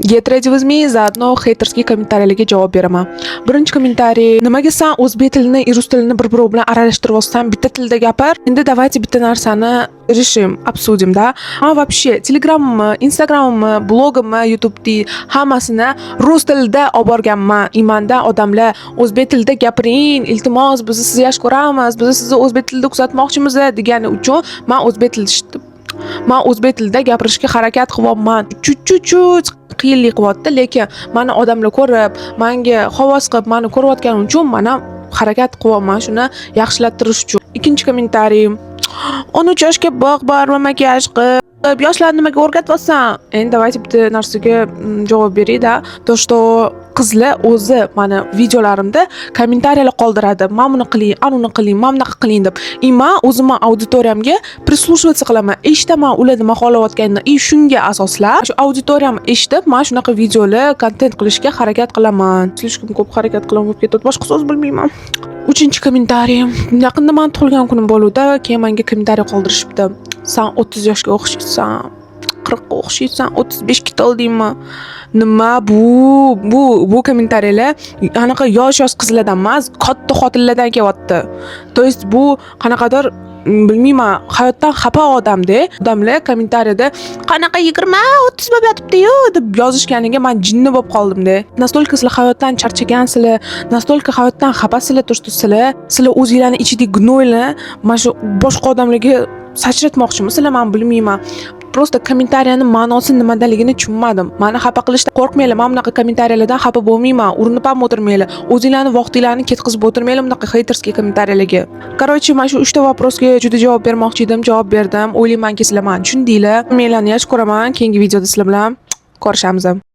Get ready with me, zaodno haterskiy kommentariylarga javob beraman. Birinchi kommentariy: nimaga sen o'zbek tilini, rus tilini bir-biri bilan aralashtiryapsan? Bitta tilda gapir. Endi давайте bitta narsani решим, обсудим, да? Вообще, Telegrammi, Instagrammi, blogimmi, YouTube'ni hammasini rus tilida olib borganman. Imanda odamlar o'zbek tilida gapiring, iltimos, biz sizni yaxshi ko'ramiz, biz sizni o'zbek tilida kuzatmoqchimiz degani uchun men o'zbek tilida gapirishga harakat qilyapman. Chut qiyinlik qilyapti, lekin meni odamlar ko'rib, menga havas qilib, meni ko'rayotgani uchun men ham harakat qilyapman shuni yaxshilashtirish uchun. Ikkinchi kommentariyim: 13 yoshga bog' va makiyaj qilib, yoshlarni nimaga o'rgatyapsan? Endi давайте bitta narsaga javob beray-da. То, что qizlar o'zi meni videolarimda kommentariyalar qoldiradi. Men buni qiling, anuni qiling, men bunaqa qiling deb. Men o'zimning auditoriyamga прислушиваться qilaman. Eshitaman ular nima xohlayotganini. Shunga asoslab, shu auditoriyam eshitib, men shunaqa videolar, kontent qilishga harakat qilaman. Слишком ko'p harakat qilaman bo'lib ketadi. Boshqa so'z bilmayman. Uchinchi kommentariy: yaqinda men tug'ilgan kunim bo'luvdi, keyin menga kommentariy qoldirishibdi. Sen 30 yoshga o'xshaysan, 40 ga o'xshaysan, 35 ga to'ldingmi? Nima bu kommentariyalar anaqa yosh qizlardan emas, katta xotinlardan kelyapti. То есть bu qanaqadir bilmayman, hayotdan xafa odamda, odamlar kommentariyada qanaqa 20-30 bo'lib yotibdi-yu deb yozishganiga men jinni bo'lib qoldim-da. Настолько sizlar hayotdan charchagansizlar, настолько hayotdan xafasizlar, то что sizlar o'zingizlarning ichidagi gnoyni mana shu boshqa odamlarga sachratmoqchimisizlar, men bilmayman. Просто kommentariyani ma'nosi nimadaligini tushunmadim. Meni xafa qilishdan qo'rqmanglar. Men bunaqa kommentariyalardan xafa bo'lmayman. Urinib ham o'tirmanglar. O'zingizlarni vaqtinglarni ketkazib o'tirmanglar bunaqa haterskiy kommentariyalarga. Короче, men shu 3 ta vопросga juda javob bermoqchi edim, javob berdim. O'ylaymanki, sizlar meni tushundinglar. Menlarni yaxshi ko'raman. Keyingi videoda sizlar bilan ko'rishamiz.